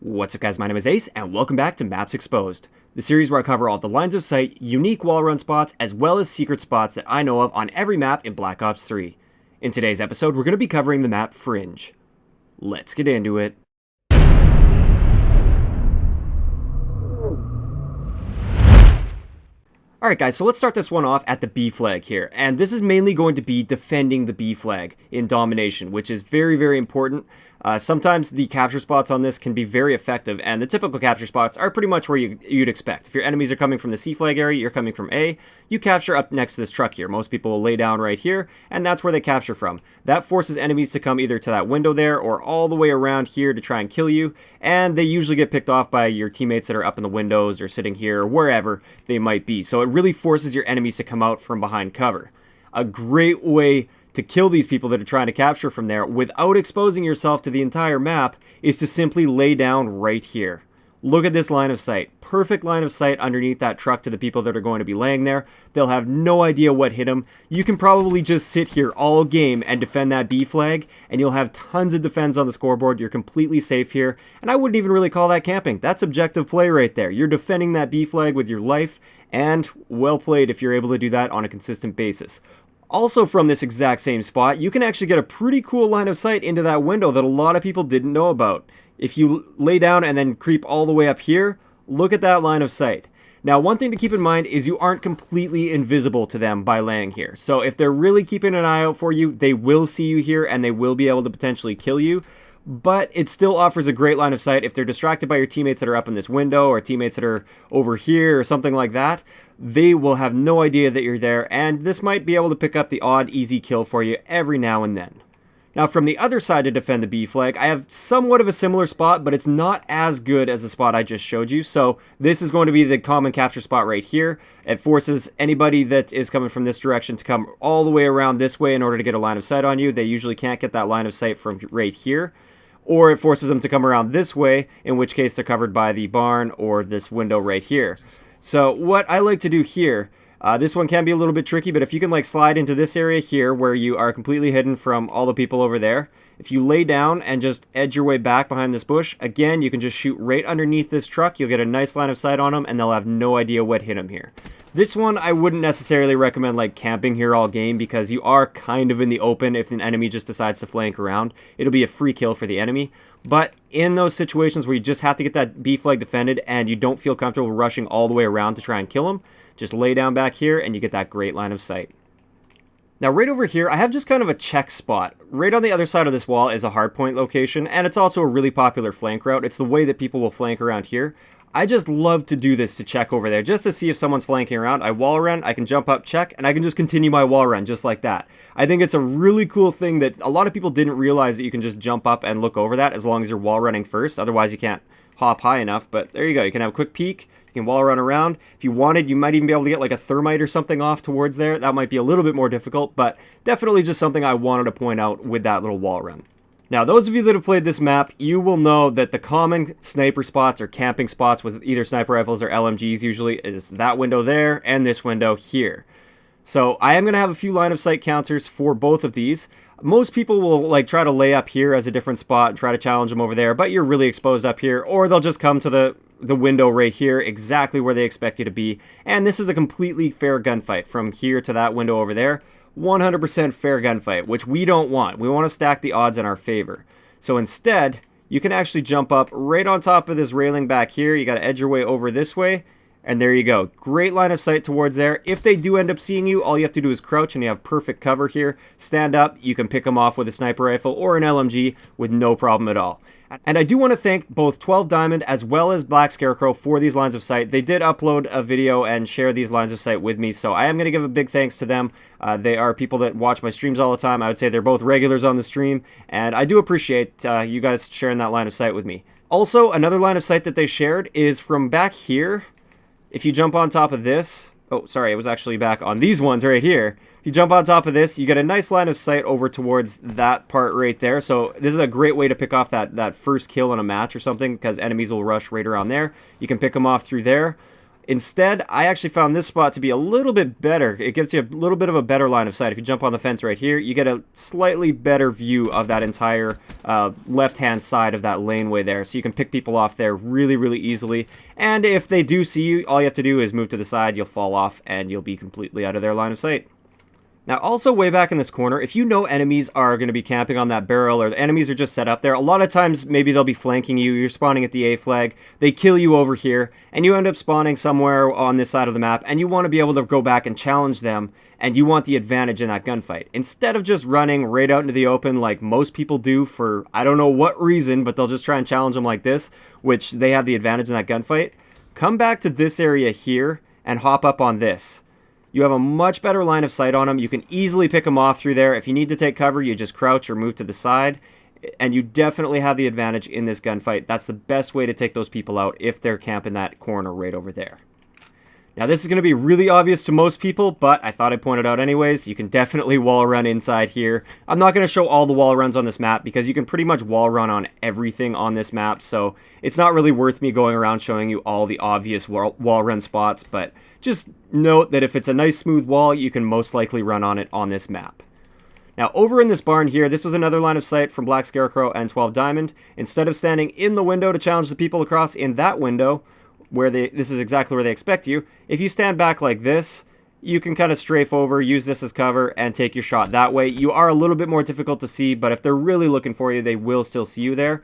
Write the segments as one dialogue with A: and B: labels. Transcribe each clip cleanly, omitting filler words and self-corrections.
A: What's up guys, my name is Ace, and welcome back to Maps Exposed, the series where I cover all the lines of sight, unique wall run spots, as well as secret spots that I know of on every map in Black Ops 3. In today's episode, we're going to be covering the map Fringe. Let's get into it. Alright guys, so let's start this one off at the B flag here, and this is mainly going to be defending the B flag in domination, which is very important. Sometimes the capture spots on this can be very effective, and the typical capture spots are pretty much where you'd expect. If your enemies are coming from the C flag area, you're coming from A, you capture up next to this truck here. Most people will lay down right here, and that's where they capture from. That forces enemies to come either to that window there, or all the way around here to try and kill you, and they usually get picked off by your teammates that are up in the windows, or sitting here, or wherever they might be. So it really forces your enemies to come out from behind cover. A great way to kill these people that are trying to capture from there without exposing yourself to the entire map is to simply lay down right here. Look at this line of sight. Perfect line of sight underneath that truck to the people that are going to be laying there. They'll have no idea what hit them. You can probably just sit here all game and defend that B flag, and you'll have tons of defense on the scoreboard. You're completely safe here, and I wouldn't even really call that camping. That's objective play right there. You're defending that B flag with your life, and well played if you're able to do that on a consistent basis. Also from this exact same spot, you can actually get a pretty cool line of sight into that window that a lot of people didn't know about. If you lay down and then creep all the way up here, look at that line of sight. Now, one thing to keep in mind is you aren't completely invisible to them by laying here. So if they're really keeping an eye out for you, they will see you here and they will be able to potentially kill you. But it still offers a great line of sight if they're distracted by your teammates that are up in this window or teammates that are over here or something like that. They will have no idea that you're there, and this might be able to pick up the odd easy kill for you every now and then. Now from the other side to defend the B flag, I have somewhat of a similar spot, but it's not as good as the spot I just showed you. So this is going to be the common capture spot right here. It forces anybody that is coming from this direction to come all the way around this way in order to get a line of sight on you. They usually can't get that line of sight from right here. Or it forces them to come around this way, in which case they're covered by the barn or this window right here. So what I like to do here, this one can be a little bit tricky, but if you can like slide into this area here where you are completely hidden from all the people over there, if you lay down and just edge your way back behind this bush, again, you can just shoot right underneath this truck. You'll get a nice line of sight on them, and they'll have no idea what hit them here. This one, I wouldn't necessarily recommend like camping here all game because you are kind of in the open if an enemy just decides to flank around. It'll be a free kill for the enemy. But in those situations where you just have to get that B flag defended and you don't feel comfortable rushing all the way around to try and kill them, just lay down back here and you get that great line of sight. Now right over here, I have just kind of a check spot. Right on the other side of this wall is a hardpoint location, and it's also a really popular flank route. It's the way that people will flank around here. I just love to do this to check over there, just to see if someone's flanking around. I wall run, I can jump up, check, and I can just continue my wall run just like that. I think it's a really cool thing that a lot of people didn't realize that you can just jump up and look over that as long as you're wall running first. Otherwise, you can't hop high enough, but there you go. You can have a quick peek. You can wall run around. If you wanted, you might even be able to get like a thermite or something off towards there. That might be a little bit more difficult, but definitely just something I wanted to point out with that little wall run. Now, those of you that have played this map, you will know that the common sniper spots or camping spots with either sniper rifles or LMGs usually is that window there and this window here. So I am going to have a few line of sight counters for both of these. Most people will like try to lay up here as a different spot and try to challenge them over there, but you're really exposed up here, or they'll just come to the window right here, exactly where they expect you to be. And this is a completely fair gunfight from here to that window over there. 100% fair gunfight, which we don't want. We want to stack the odds in our favor. So instead, you can actually jump up right on top of this railing back here. You got to edge your way over this way, and there you go. Great line of sight towards there. If they do end up seeing you, all you have to do is crouch, and you have perfect cover here. Stand up, you can pick them off with a sniper rifle or an LMG with no problem at all. And I do want to thank both 12 Diamond as well as Black Scarecrow for these lines of sight. They did upload a video and share these lines of sight with me, so I am going to give a big thanks to them. They are people that watch my streams all the time. I would say they're both regulars on the stream, and I do appreciate you guys sharing that line of sight with me. Also, another line of sight that they shared is from back here. If you jump on top of this, oh, sorry, it was actually back on these ones right here. If you jump on top of this, you get a nice line of sight over towards that part right there. So this is a great way to pick off that first kill in a match or something, because enemies will rush right around there. You can pick them off through there. Instead, I actually found this spot to be a little bit better. It gives you a little bit of a better line of sight. If you jump on the fence right here, you get a slightly better view of that entire left-hand side of that laneway there. So you can pick people off there really, really easily. And if they do see you, all you have to do is move to the side, you'll fall off, and you'll be completely out of their line of sight. Now, also way back in this corner, if you know enemies are going to be camping on that barrel, or the enemies are just set up there, a lot of times maybe they'll be flanking you, you're spawning at the A flag, they kill you over here, and you end up spawning somewhere on this side of the map, and you want to be able to go back and challenge them, and you want the advantage in that gunfight. Instead of just running right out into the open like most people do for I don't know what reason, but they'll just try and challenge them like this, which they have the advantage in that gunfight, come back to this area here and hop up on this. You have a much better line of sight on them. You can easily pick them off through there. If you need to take cover, you just crouch or move to the side. And you definitely have the advantage in this gunfight. That's the best way to take those people out if they're camping that corner right over there. Now, this is going to be really obvious to most people, but I thought I'd point it out anyways. You can definitely wall run inside here. I'm not going to show all the wall runs on this map because you can pretty much wall run on everything on this map. So it's not really worth me going around showing you all the obvious wall run spots, but just note that if it's a nice smooth wall, you can most likely run on it on this map. Now, over in this barn here, this was another line of sight from Black Scarecrow and 12 Diamond. Instead of standing in the window to challenge the people across in that window, where this is exactly where they expect you, if you stand back like this, you can kind of strafe over, use this as cover, and take your shot that way. You are a little bit more difficult to see, but if they're really looking for you, they will still see you there.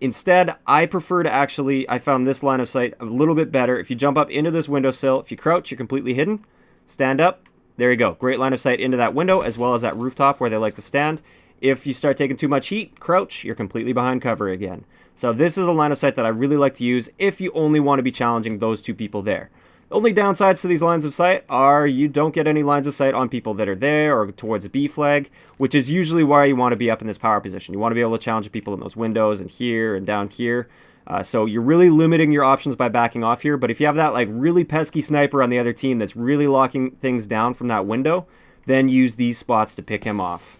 A: Instead, I prefer to I found this line of sight a little bit better. If you jump up into this windowsill, if you crouch, you're completely hidden. Stand up. There you go. Great line of sight into that window, as well as that rooftop where they like to stand. If you start taking too much heat, crouch, you're completely behind cover again. So this is a line of sight that I really like to use if you only want to be challenging those two people there. The only downsides to these lines of sight are you don't get any lines of sight on people that are there or towards a B flag, which is usually why you want to be up in this power position. You want to be able to challenge people in those windows and here and down here. So you're really limiting your options by backing off here. But if you have that like really pesky sniper on the other team that's really locking things down from that window, then use these spots to pick him off.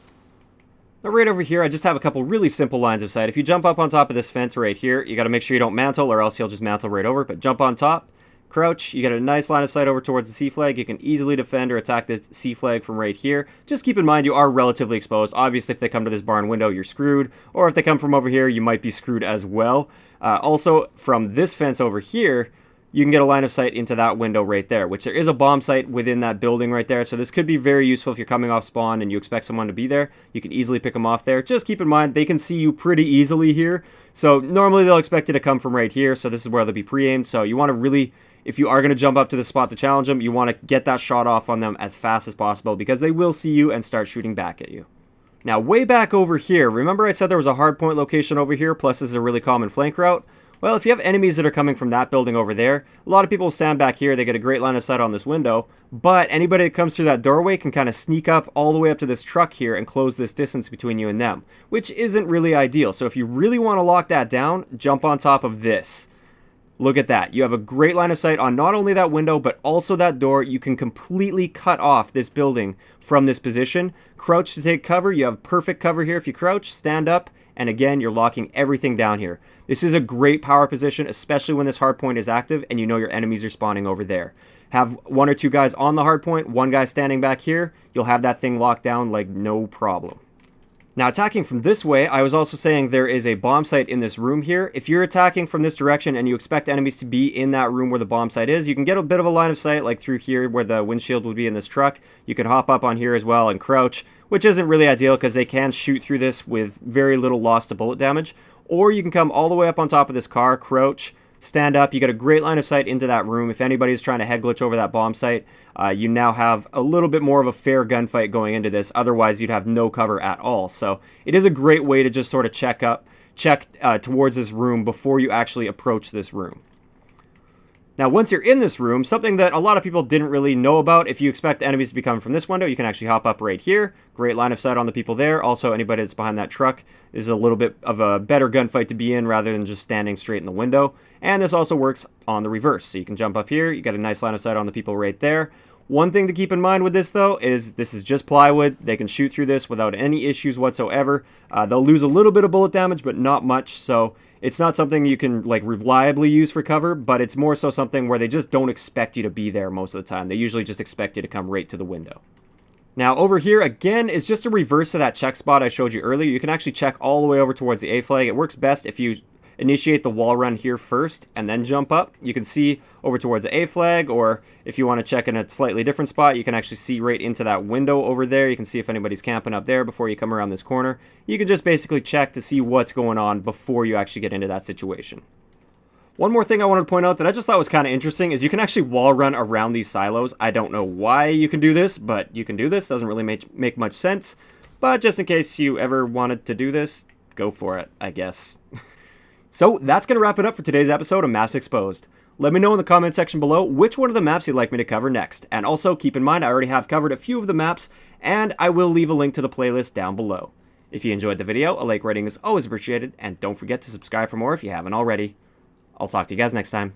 A: Now right over here, I just have a couple really simple lines of sight. If you jump up on top of this fence right here, you got to make sure you don't mantle or else he'll just mantle right over. But jump on top, crouch, you get a nice line of sight over towards the C flag. You can easily defend or attack the C flag from right here. Just keep in mind you are relatively exposed. Obviously, if they come to this barn window, you're screwed. Or if they come from over here, you might be screwed as well. Also, from this fence over here, you can get a line of sight into that window right there, which there is a bomb site within that building right there. So this could be very useful if you're coming off spawn and you expect someone to be there. You can easily pick them off there. Just keep in mind, they can see you pretty easily here. So normally they'll expect you to come from right here. So this is where they'll be pre-aimed. So you want to really, if you are going to jump up to the spot to challenge them, you want to get that shot off on them as fast as possible because they will see you and start shooting back at you. Now, way back over here, remember I said there was a hardpoint location over here, plus this is a really common flank route? Well, if you have enemies that are coming from that building over there, a lot of people will stand back here, they get a great line of sight on this window, but anybody that comes through that doorway can kind of sneak up all the way up to this truck here and close this distance between you and them, which isn't really ideal. So if you really want to lock that down, jump on top of this. Look at that. You have a great line of sight on not only that window, but also that door. You can completely cut off this building from this position. Crouch to take cover. You have perfect cover here if you crouch, stand up, and again, you're locking everything down here. This is a great power position, especially when this hardpoint is active and you know your enemies are spawning over there. Have one or two guys on the hardpoint, one guy standing back here. You'll have that thing locked down like no problem. Now, attacking from this way, I was also saying there is a bomb site in this room here. If you're attacking from this direction and you expect enemies to be in that room where the bomb site is, you can get a bit of a line of sight like through here where the windshield would be in this truck. You can hop up on here as well and crouch, which isn't really ideal because they can shoot through this with very little loss to bullet damage. Or you can come all the way up on top of this car, crouch, stand up. You get a great line of sight into that room. If anybody's trying to head glitch over that bomb site, you now have a little bit more of a fair gunfight going into this. Otherwise, you'd have no cover at all. So it is a great way to just sort of check towards this room before you actually approach this room. Now, once you're in this room, something that a lot of people didn't really know about, if you expect enemies to be coming from this window, you can actually hop up right here. Great line of sight on the people there. Also, anybody that's behind that truck is a little bit of a better gunfight to be in rather than just standing straight in the window. And this also works on the reverse. So you can jump up here. You got a nice line of sight on the people right there. One thing to keep in mind with this, though, is this is just plywood. They can shoot through this without any issues whatsoever. They'll lose a little bit of bullet damage, but not much. So It's not something you can like reliably use for cover, but it's more so something where they just don't expect you to be there most of the time. They usually just expect you to come right to the window. Now over here, again, is just a reverse of that check spot I showed you earlier. You can actually check all the way over towards the A flag. It works best if you initiate the wall run here first and then jump up. You can see over towards the A flag, or if you want to check in a slightly different spot, you can actually see right into that window over there. You can see if anybody's camping up there before you come around this corner. You can just basically check to see what's going on before you actually get into that situation. One more thing I wanted to point out that I just thought was kind of interesting is you can actually wall run around these silos. I don't know why you can do this, but you can do this. Doesn't really make much sense. But just in case you ever wanted to do this, go for it, I guess. So that's going to wrap it up for today's episode of Maps Exposed. Let me know in the comment section below which one of the maps you'd like me to cover next. And also keep in mind I already have covered a few of the maps, and I will leave a link to the playlist down below. If you enjoyed the video, a like rating is always appreciated, and don't forget to subscribe for more if you haven't already. I'll talk to you guys next time.